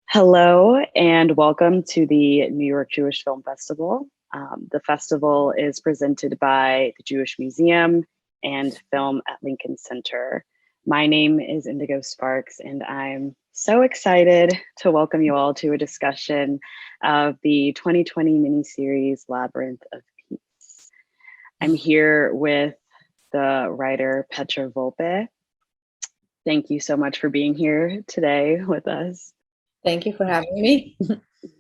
Hello and welcome to the New York Jewish Film Festival. The festival is presented by the Jewish Museum and Film at Lincoln Center. My name is Indigo Sparks, and I'm so excited to welcome you all to a discussion of the 2020 miniseries Labyrinth of Peace. I'm here with the writer Petra Volpe. Thank you so much for being here today with us. Thank you for having me.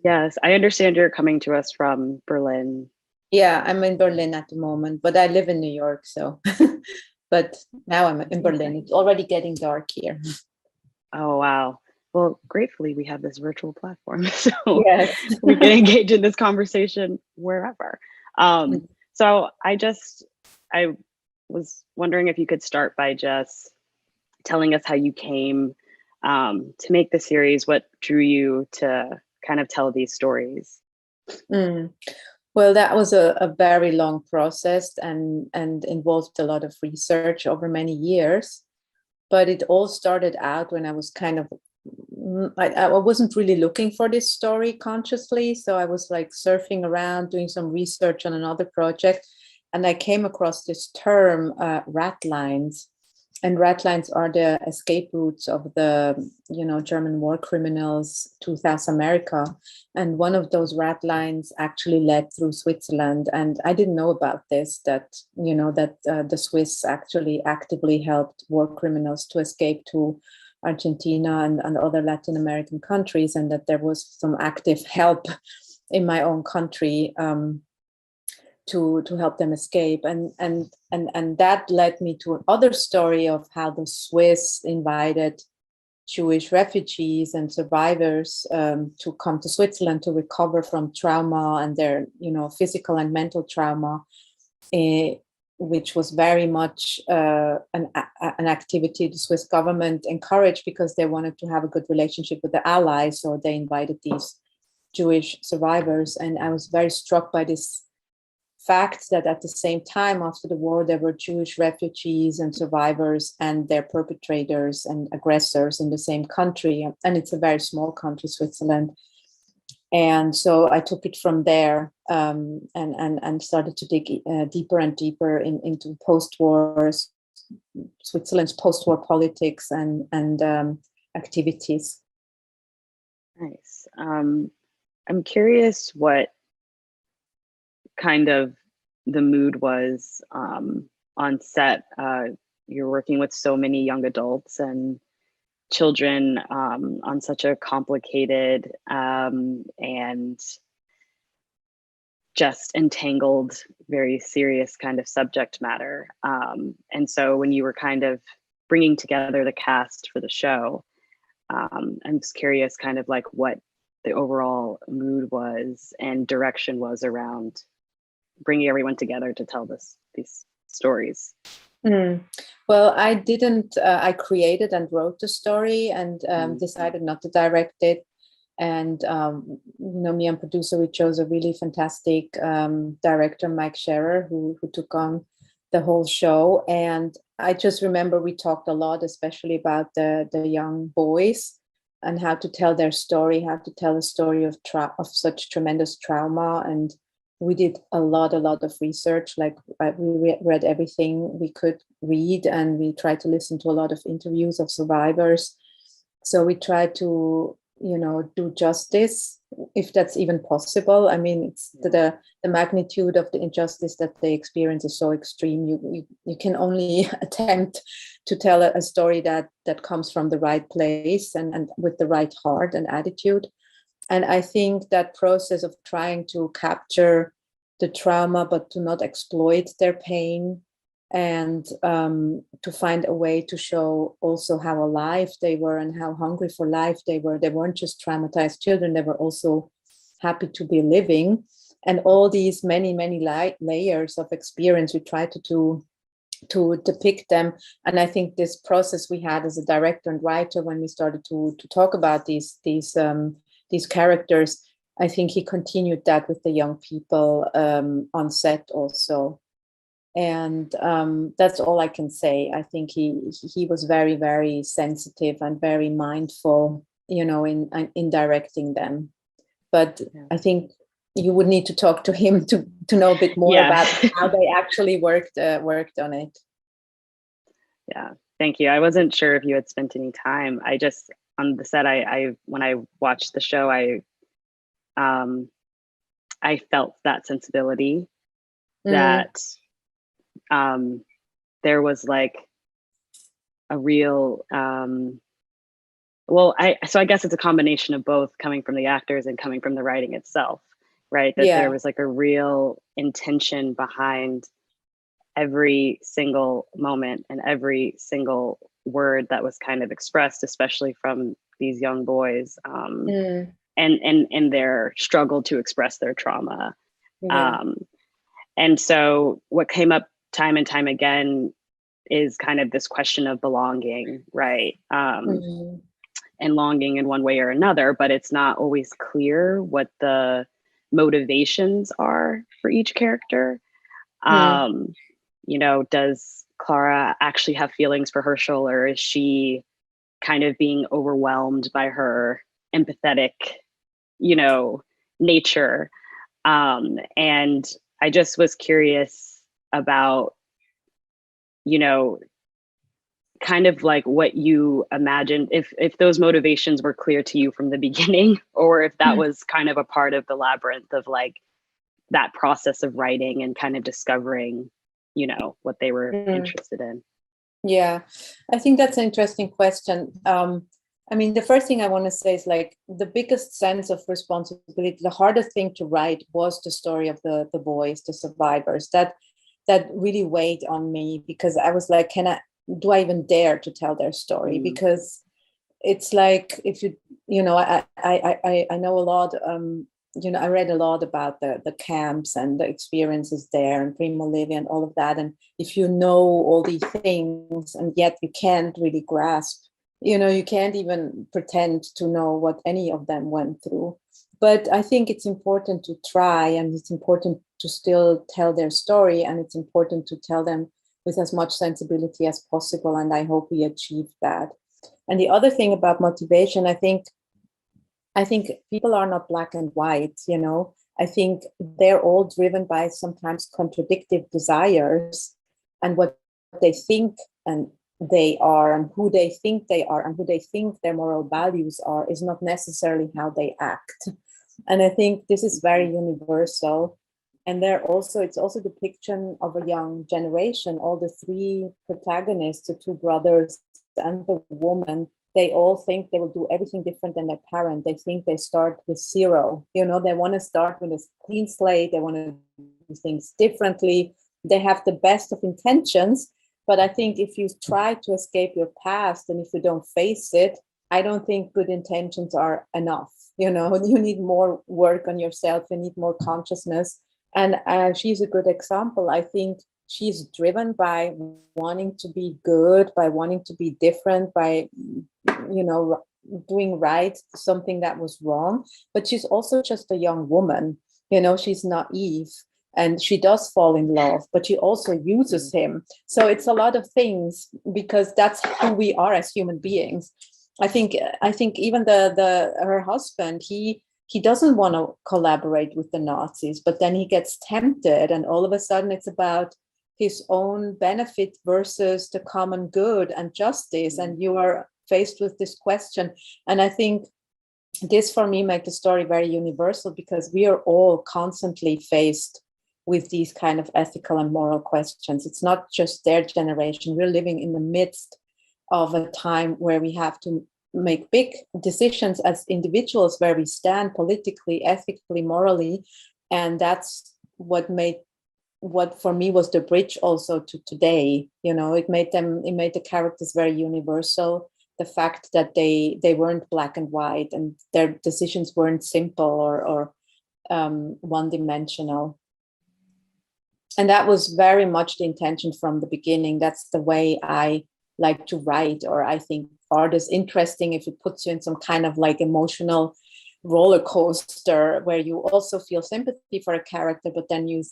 Yes, I understand you're coming to us from Berlin. Yeah, I'm in Berlin at the moment, but I live in New York, so. But now I'm in Berlin. It's already getting dark here. Oh, wow. Well, gratefully, we have this virtual platform, so Yes. we can engage in this conversation wherever. So I was wondering if you could start by just telling us how you came to make the series, what drew you to kind of tell these stories. Well, that was a very long process and involved a lot of research over many years. But it all started out when I was I wasn't really looking for this story consciously. So I was like surfing around, doing some research on another project. And I came across this term, rat lines. And rat lines are the escape routes of the, German war criminals to South America. And one of those rat lines actually led through Switzerland. And I didn't know about this, that the Swiss actually actively helped war criminals to escape to Argentina and other Latin American countries, and that there was some active help in my own country to help them escape, and that led me to another story of how the Swiss invited Jewish refugees and survivors to come to Switzerland to recover from trauma and their physical and mental trauma, which was very much an activity the Swiss government encouraged because they wanted to have a good relationship with the Allies, so they invited these Jewish survivors. And I was very struck by this fact that at the same time after the war, there were Jewish refugees and survivors and their perpetrators and aggressors in the same country. And it's a very small country, Switzerland. And so I took it from there and started to dig deeper and deeper into post-war Switzerland's post-war politics and activities. Nice. I'm curious what kind of the mood was on set. You're working with so many young adults and children on such a complicated and just entangled, very serious kind of subject matter. And so when you were kind of bringing together the cast for the show, I'm just curious kind of like what the overall mood was and direction was around bringing everyone together to tell these stories. Well, I didn't. I created and wrote the story and decided not to direct it. And me and producer, we chose a really fantastic director, Mike Scherer, who took on the whole show. And I just remember we talked a lot, especially about the young boys and how to tell their story, how to tell a story of such tremendous trauma. And we did a lot of research. Like we read everything we could read, and we tried to listen to a lot of interviews of survivors. So we tried to, do justice, if that's even possible. I mean, it's the magnitude of the injustice that they experience is so extreme. You can only attempt to tell a story that comes from the right place and with the right heart and attitude. And I think that process of trying to capture the trauma, but to not exploit their pain, and to find a way to show also how alive they were and how hungry for life they were. They weren't just traumatized children, they were also happy to be living. And all these many layers of experience, we tried to depict them. And I think this process we had as a director and writer, when we started to talk about these characters, I think he continued that with the young people on set also. And that's all I can say. I think he was very, very sensitive and very mindful in directing them. But Yeah. I think you would need to talk to him to know a bit more about how they actually worked on it. Yeah, thank you. I wasn't sure if you had spent any time. I just, on the set, I when I watched the show, I felt that sensibility that there was like a real so I guess it's a combination of both, coming from the actors and coming from the writing itself, right? That there was like a real intention behind every single moment and every single word that was kind of expressed, especially from these young boys, and their struggle to express their trauma. And so what came up time and time again is kind of this question of belonging, right? And longing in one way or another, but it's not always clear what the motivations are for each character. Does Clara actually have feelings for Herschel, or is she kind of being overwhelmed by her empathetic, nature? And I just was curious about, kind of like what you imagined, if those motivations were clear to you from the beginning, or if that was kind of a part of the labyrinth of like that process of writing and kind of discovering, what they were interested in. Yeah, I think that's an interesting question. I mean, the first thing I want to say is like the biggest sense of responsibility, the hardest thing to write was the story of the boys, the survivors. That really weighed on me, because I was like, do I even dare to tell their story? Because it's like, if I know a lot, I read a lot about the camps and the experiences there and Primo Levi and all of that. And if you know all these things and yet you can't really grasp, you can't even pretend to know what any of them went through. But I think it's important to try, and it's important to still tell their story, and it's important to tell them with as much sensibility as possible. And I hope we achieve that. And the other thing about motivation, I think people are not black and white, I think they're all driven by sometimes contradictory desires, and what they think and they are, and who they think they are, and who they think their moral values are, is not necessarily how they act. And I think this is very universal. And it's also the depiction of a young generation. All the three protagonists, the two brothers and the woman, they all think they will do everything different than their parent. They think they start with zero. They want to start with a clean slate. They want to do things differently. They have the best of intentions. But I think if you try to escape your past and if you don't face it, I don't think good intentions are enough. You need more work on yourself. You need more consciousness. And she's a good example. I think she's driven by wanting to be good, by wanting to be different, by, doing right, something that was wrong. But she's also just a young woman. She's naive, and she does fall in love, but she also uses him. So it's a lot of things, because that's who we are as human beings. I think even her husband, he doesn't want to collaborate with the Nazis, but then he gets tempted, and all of a sudden it's about his own benefit versus the common good and justice. And you are faced with this question. And I think this, for me, makes the story very universal, because we are all constantly faced with these kind of ethical and moral questions. It's not just their generation. We're living in the midst of a time where we have to make big decisions as individuals, where we stand politically, ethically, morally. And that's what for me was the bridge also to today. It made the characters very universal. The fact that they weren't black and white, and their decisions weren't simple or one-dimensional. And that was very much the intention from the beginning. That's the way I like to write, or I think art is interesting if it puts you in some kind of like emotional roller coaster, where you also feel sympathy for a character, but then you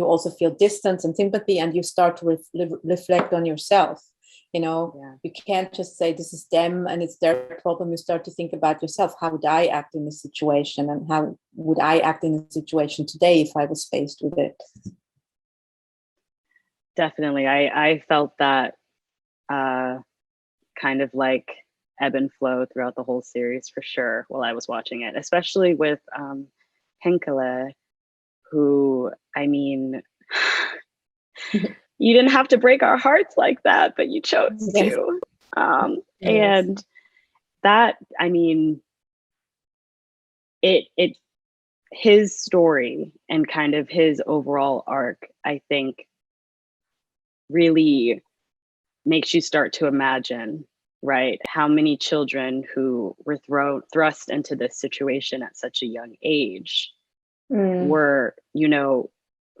also feel distance and sympathy, and you start to reflect on yourself. Yeah. You can't just say this is them and it's their problem. You start to think about yourself. How would I act in this situation, and how would I act in a situation today if I was faced with it? Definitely. I felt that kind of like ebb and flow throughout the whole series for sure while I was watching it, especially with Henkele, who, I mean, you didn't have to break our hearts like that, but you chose Yes. to. Yes. And that, I mean, it his story and kind of his overall arc, I think, really makes you start to imagine, right, how many children who were thrust into this situation at such a young age were,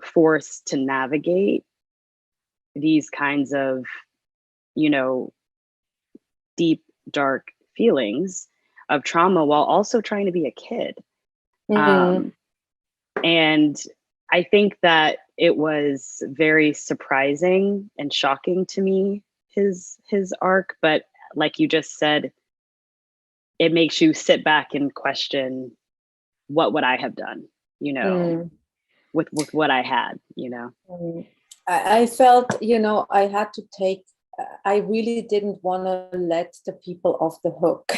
forced to navigate these kinds of, deep, dark feelings of trauma while also trying to be a kid. And I think that it was very surprising and shocking to me, his arc, but like you just said, it makes you sit back and question, what would I have done, with what I had. I felt, I had to I really didn't want to let the people off the hook,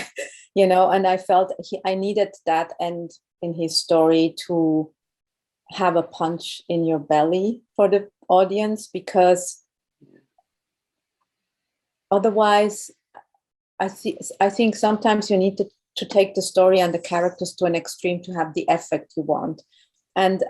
and I felt I needed that end in his story to have a punch in your belly for the audience, because otherwise I think sometimes you need to take the story and the characters to an extreme to have the effect you want. And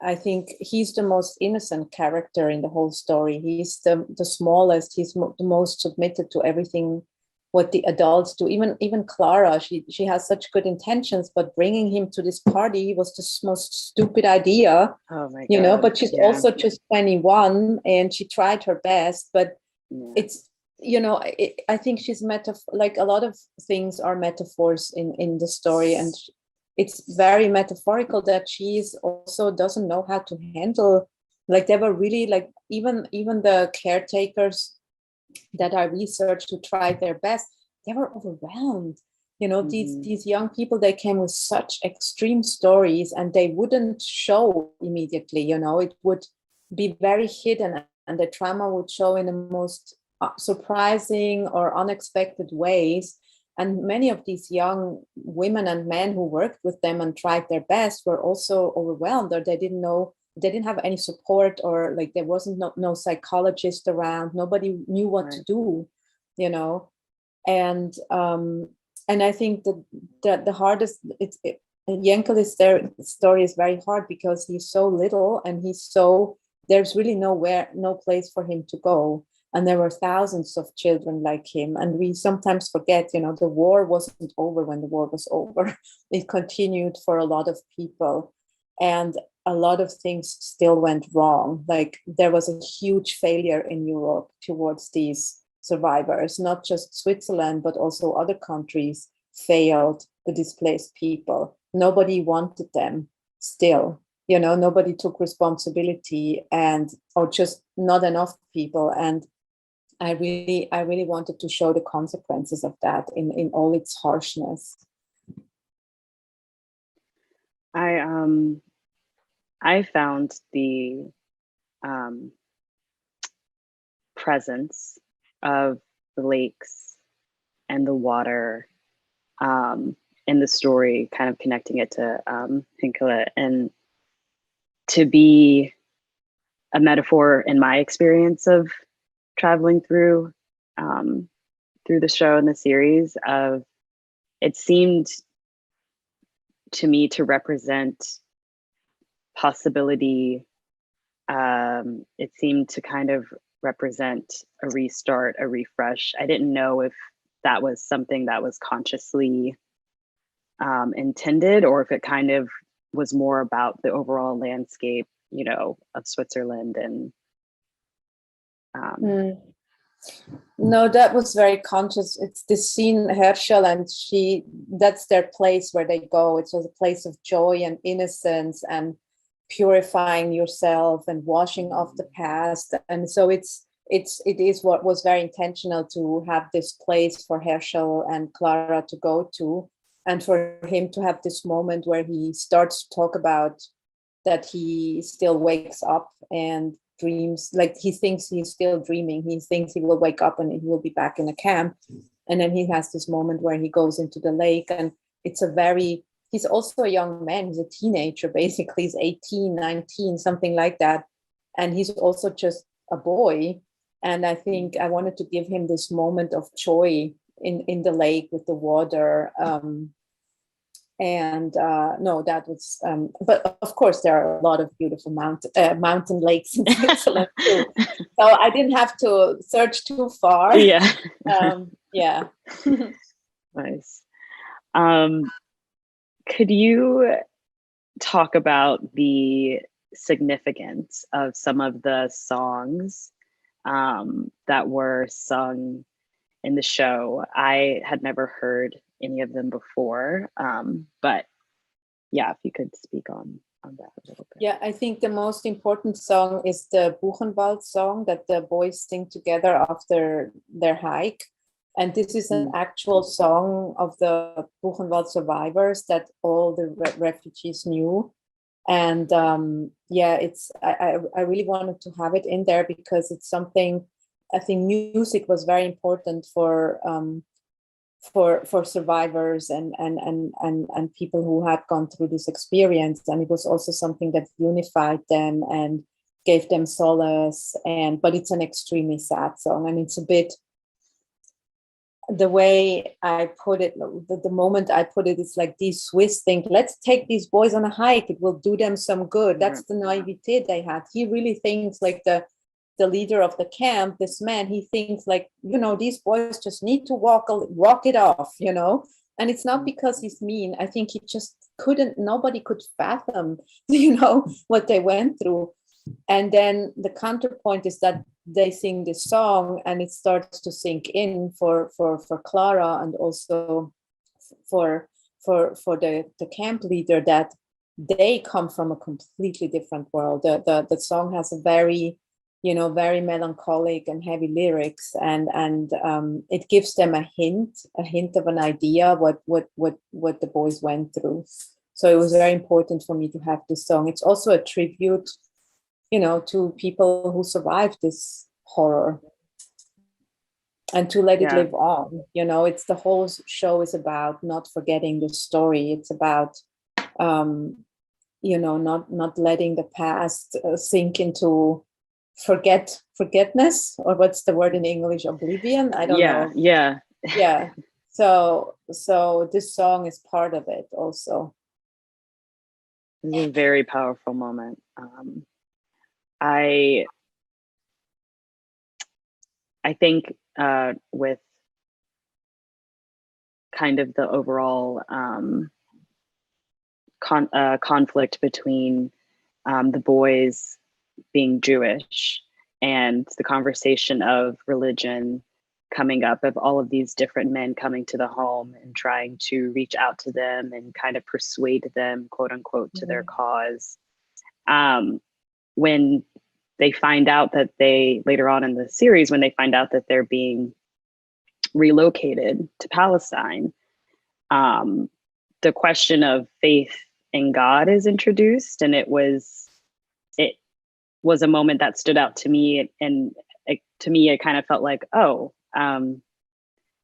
I think he's the most innocent character in the whole story. He's the smallest. He's the most submitted to everything what the adults do. Even Clara, she has such good intentions, but bringing him to this party was the most stupid idea. Oh my God. But she's also just 21 and she tried her best, but it's, I think she's like a lot of things are metaphors in the story, and it's very metaphorical that she's also doesn't know how to handle, like they were really like, even the caretakers that I researched who tried their best, they were overwhelmed. These young people, they came with such extreme stories and they wouldn't show immediately. It would be very hidden, and the trauma would show in the most surprising or unexpected ways. And many of these young women and men who worked with them and tried their best were also overwhelmed, or they didn't have any support, or like there wasn't no psychologist around. Nobody knew what to do, and I think that the hardest, Jenke's story is very hard because he's so little and there's really no place for him to go. And there were thousands of children like him. And we sometimes forget, the war wasn't over when the war was over. It continued for a lot of people. And a lot of things still went wrong. Like there was a huge failure in Europe towards these survivors. Not just Switzerland, but also other countries failed the displaced people. Nobody wanted them still. Nobody took responsibility, or just not enough people. And I really wanted to show the consequences of that in all its harshness. I found the presence of the lakes and the water in the story, kind of connecting it to Henkele, and to be a metaphor in my experience of traveling through the show and the series. It seemed to me to represent possibility. It seemed to kind of represent a restart, a refresh. I didn't know if that was something that was consciously intended, or if it kind of was more about the overall landscape, of Switzerland. And no, that was very conscious. It's this scene, Herschel and that's their place where they go. It was a place of joy and innocence and purifying yourself and washing off the past. And so it's it is what was very intentional to have this place for Herschel and Clara to go to, and for him to have this moment where he starts to talk about that he still wakes up and dreams, like he thinks he's still dreaming. He thinks he will wake up and he will be back in the camp. And then he has this moment where he goes into the lake, and it's he's also a young man. He's a teenager, basically. He's 18, 19, something like that. And he's also just a boy. And I think I wanted to give him this moment of joy in the lake with the water. No, that was, but of course there are a lot of beautiful mountain lakes in Switzerland too. So I didn't have to search too far. Yeah. Yeah. Nice. Could you talk about the significance of some of the songs that were sung in the show? I had never heard any of them before, but yeah, if you could speak on that a little bit. Yeah, I think the most important song is the Buchenwald song that the boys sing together after their hike. And this is an actual song of the Buchenwald survivors that all the refugees knew. And I really wanted to have it in there because it's something, I think music was very important for survivors and people who had gone through this experience. And it was also something that unified them and gave them solace. But it's an extremely sad song, and it's a bit, the way I put it, the moment I put it, it's like these Swiss think, let's take these boys on a hike, it will do them some good. That's the naivete they had. He really thinks like the leader of the camp, this man, he thinks like, these boys just need to walk it off, and it's not because he's mean. I think he just nobody could fathom, what they went through. And then the counterpoint is that they sing this song and it starts to sink in for Clara, and also for the camp leader, that they come from a completely different world. The song has a very, very melancholic and heavy lyrics, and it gives them a hint of an idea what the boys went through. So it was very important for me to have this song. It's also a tribute, to people who survived this horror, and to let it live on. It's the whole show is about not forgetting the story. It's about, not letting the past sink into forgetness, or what's the word in English? Oblivion. I don't know. Yeah. So this song is part of it also. This is a very powerful moment. I think with kind of the overall conflict between the boys being Jewish and the conversation of religion coming up, of all of these different men coming to the home and trying to reach out to them and kind of persuade them, quote unquote, to their cause. When they find out that later on in the series, when they find out that they're being relocated to Palestine, the question of faith in God is introduced. And it was a moment that stood out to me. And to me, it kind of felt like,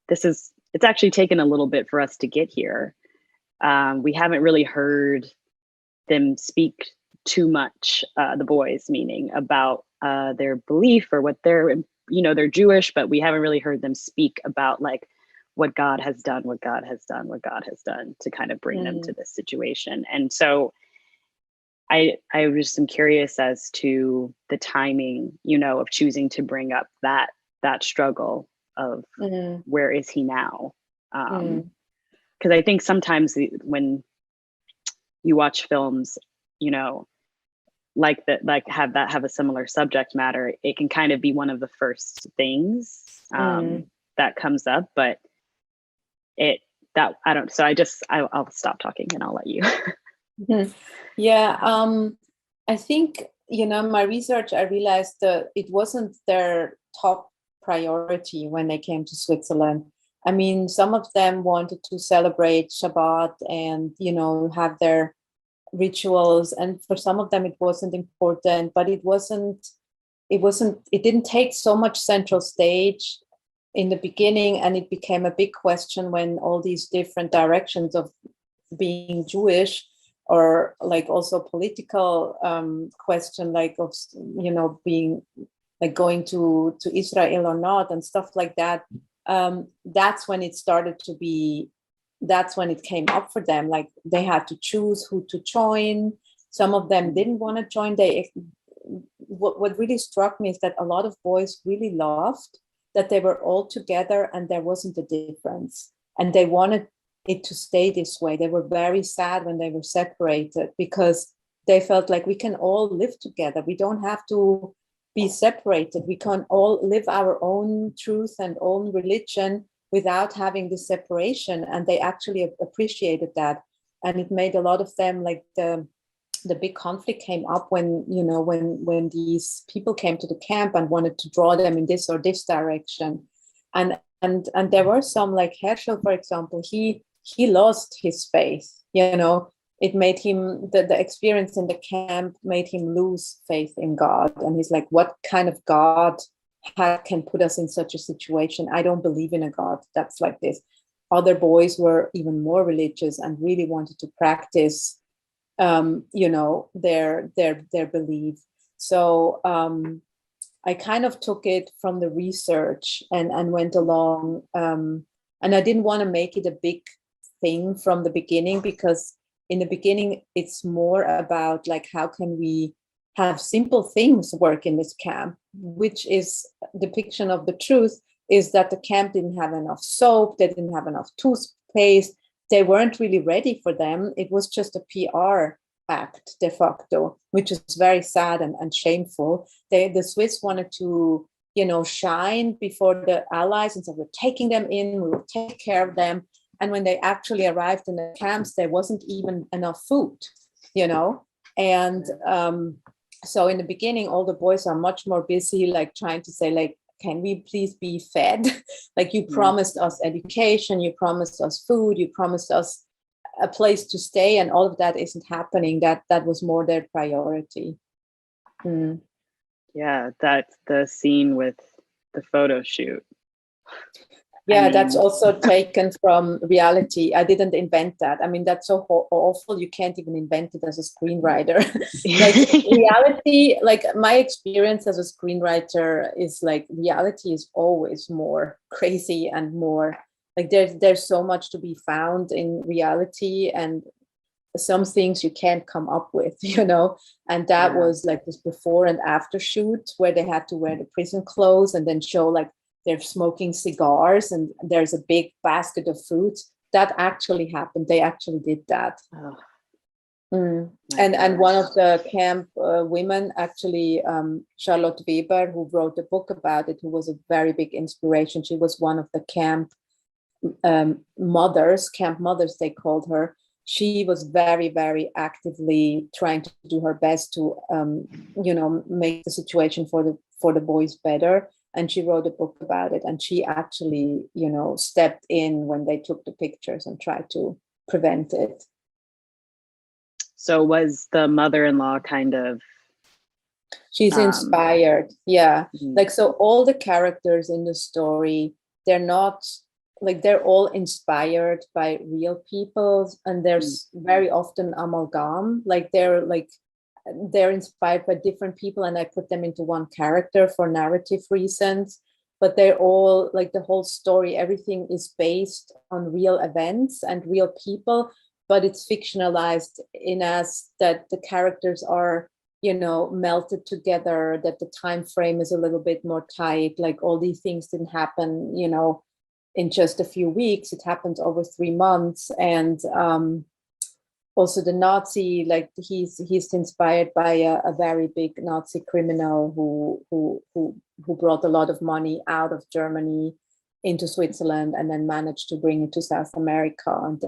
it's actually taken a little bit for us to get here. We haven't really heard them speak too much, the boys, meaning about their belief or what they're Jewish, but we haven't really heard them speak about like what God has done to kind of bring them to this situation. And so I just am curious as to the timing, of choosing to bring up that struggle of where is he now? Because I think sometimes when you watch films, like have a similar subject matter, it can kind of be one of the first things that comes up, but I'll stop talking and I'll let you. Yeah, I think, my research, I realized that it wasn't their top priority when they came to Switzerland. I mean, some of them wanted to celebrate Shabbat and, you know, have their rituals. And for some of them, it wasn't important, but it didn't take so much central stage in the beginning. And it became a big question when all these different directions of being Jewish, or like also political question, like of, you know, being like going to Israel or not and stuff like that. That's when it started to be, that's when it came up for them. Like they had to choose who to join. Some of them didn't want to join. What really struck me is that a lot of boys really loved that they were all together and there wasn't a difference. And they wanted it to stay this way. They were very sad when they were separated because they felt like we can all live together. We don't have to be separated. We can all live our own truth and own religion without having the separation. And they actually appreciated that. And it made a lot of them, like the big conflict came up when, you know, when these people came to the camp and wanted to draw them in this or this direction. And there were some, like Herschel, for example, he lost his faith, you know. It made him, the experience in the camp made him lose faith in God. And he's like, what kind of God can put us in such a situation? I don't believe in a God that's like this. Other boys were even more religious and really wanted to practice, you know, their belief. So I kind of took it from the research and went along. And I didn't want to make it a big thing from the beginning, because in the beginning, it's more about like, how can we have simple things work in this camp, which is depiction of the truth, is that the camp didn't have enough soap, they didn't have enough toothpaste, they weren't really ready for them. It was just a PR act de facto, which is very sad and shameful. The Swiss wanted to, you know, shine before the Allies and said, we're taking them in, we will take care of them. And when they actually arrived in the camps, there wasn't even enough food, you know. And so in the beginning, all the boys are much more busy, like trying to say, like, can we please be fed? Like, you promised us education, you promised us food, you promised us a place to stay, and all of that isn't happening. That was more their priority. Yeah, that's the scene with the photo shoot. Yeah, that's also taken from reality. I didn't invent that. I mean, that's so awful. You can't even invent it as a screenwriter. Like reality, like my experience as a screenwriter is like, reality is always more crazy and more like there's so much to be found in reality, and some things you can't come up with, you know. And that was like this before and after shoot where they had to wear the prison clothes and then show like they're smoking cigars and there's a big basket of fruits. That actually happened. They actually did that. And one of the camp women, actually, Charlotte Weber, who wrote a book about it, who was a very big inspiration. She was one of the camp mothers, they called her. She was very, very actively trying to do her best to, you know, make the situation for the boys better. And she wrote a book about it. And she actually, you know, stepped in when they took the pictures and tried to prevent it. So was the mother-in-law kind of... She's inspired. Yeah. Like, so all the characters in the story, they're not like, they're all inspired by real people. And there's very often amalgam, like they're inspired by different people and I put them into one character for narrative reasons, but they're all like, the whole story, everything is based on real events and real people, but it's fictionalized in as that the characters are, you know, melted together, that the time frame is a little bit more tight, like all these things didn't happen, you know, in just a few weeks, it happened over 3 months. And also the Nazi, like he's inspired by a very big Nazi criminal who brought a lot of money out of Germany into Switzerland and then managed to bring it to South America. And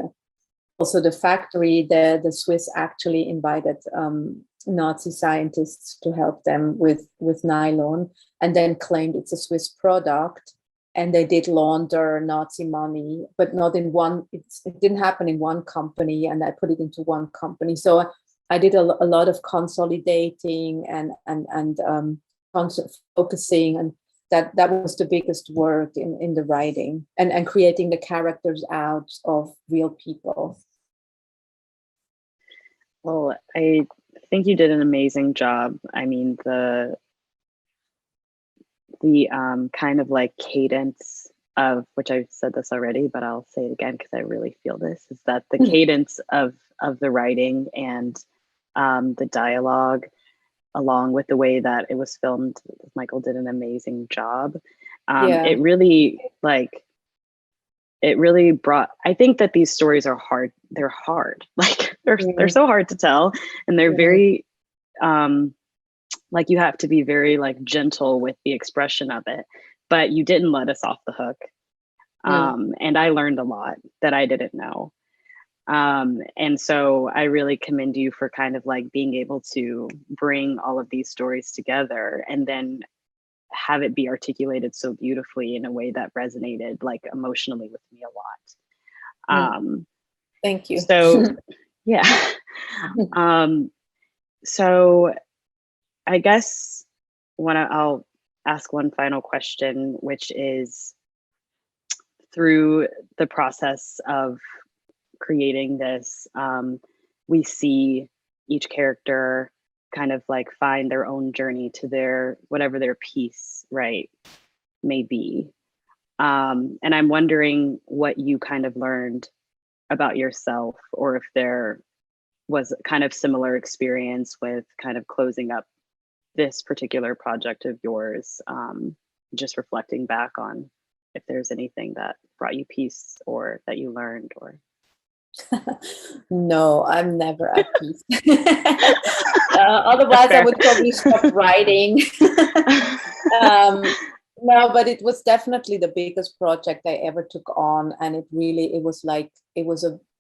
also the factory, the Swiss actually invited Nazi scientists to help them with nylon, and then claimed it's a Swiss product. And they did launder Nazi money, but not in one. It didn't happen in one company, and I put it into one company. So I did a lot of consolidating and focusing, and that was the biggest work in the writing, and creating the characters out of real people. Well, I think you did an amazing job. I mean, the kind of like cadence of, which I've said this already, but I'll say it again because I really feel this, is that the cadence of the writing and the dialogue, along with the way that it was filmed, Michael did an amazing job. It really brought, I think that these stories are hard. They're hard. Like they're so hard to tell, and they're very like you have to be very like gentle with the expression of it, but you didn't let us off the hook. And I learned a lot that I didn't know. And so I really commend you for kind of like being able to bring all of these stories together and then have it be articulated so beautifully in a way that resonated like emotionally with me a lot. Thank you. So yeah. So I guess I'll ask one final question, which is, through the process of creating this, we see each character kind of like find their own journey to their whatever their piece, right, may be. And I'm wondering what you kind of learned about yourself, or if there was kind of similar experience with kind of closing up this particular project of yours, just reflecting back on if there's anything that brought you peace or that you learned. Or no, I'm never at peace. Otherwise I would probably stop writing. No, but it was definitely the biggest project I ever took on, and it was a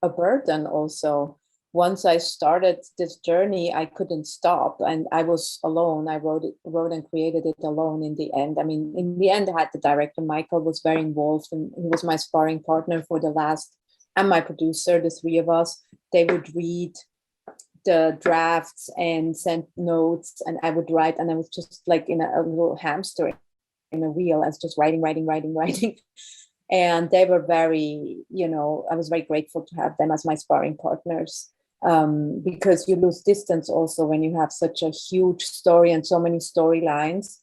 burden also. Once I started this journey, I couldn't stop, and I was alone. I wrote and created it alone in the end. I mean, in the end, I had the director. Michael was very involved, and he was my sparring partner for the last, and my producer, the three of us. They would read the drafts and send notes, and I would write, and I was just like in a little hamster in a wheel. I was just writing. And they were very, I was very grateful to have them as my sparring partners. Because you lose distance also when you have such a huge story and so many storylines.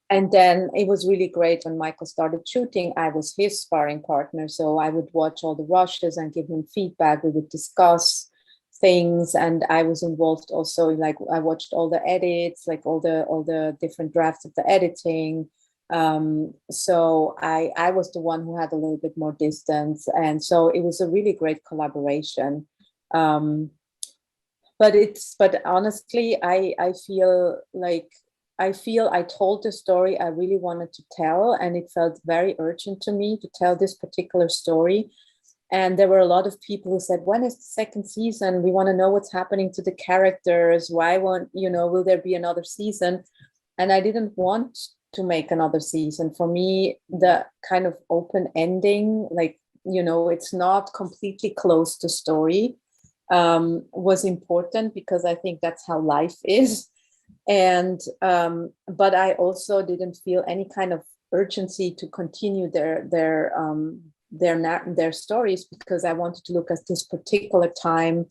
And then it was really great when Michael started shooting. I was his sparring partner, so I would watch all the rushes and give him feedback. We would discuss things, and I was involved also. Like I watched all the edits, like all the different drafts of the editing. So I was the one who had a little bit more distance, and so it was a really great collaboration. But honestly, I feel I told the story I really wanted to tell, and it felt very urgent to me to tell this particular story. And there were a lot of people who said, when is the second season? We want to know what's happening to the characters. Why will there be another season? And I didn't want to make another season. For me, the kind of open ending, it's not completely closed the story, was important, because I think that's how life is. And but I also didn't feel any kind of urgency to continue their stories, because I wanted to look at this particular time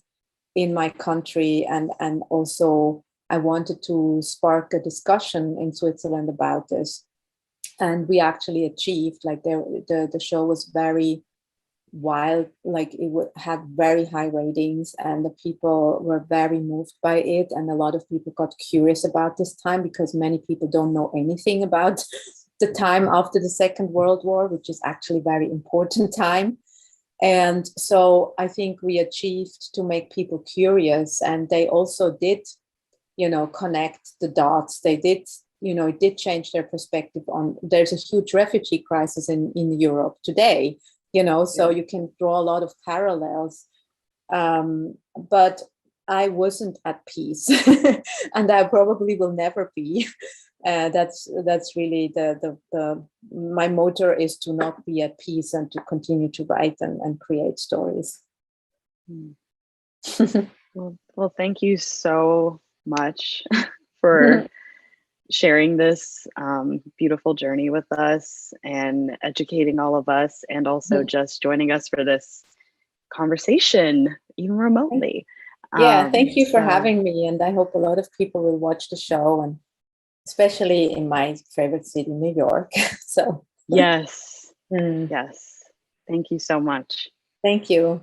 in my country, and also I wanted to spark a discussion in Switzerland about this. And we actually achieved, the show was very wild, had very high ratings, and the people were very moved by it, and a lot of people got curious about this time, because many people don't know anything about the time after the Second World War, which is actually a very important time. And so I think we achieved to make people curious, and they also did, connect the dots. They did, it did change their perspective on, there's a huge refugee crisis in Europe today, so you can draw a lot of parallels. But I wasn't at peace, and I probably will never be. That's really the my motto is to not be at peace and to continue to write and create stories. Well, thank you so much for sharing this beautiful journey with us and educating all of us, and also just joining us for this conversation, even remotely. Yeah, thank you for having me. And I hope a lot of people will watch the show, and especially in my favorite city, New York. So yes. Yes. Thank you so much. Thank you.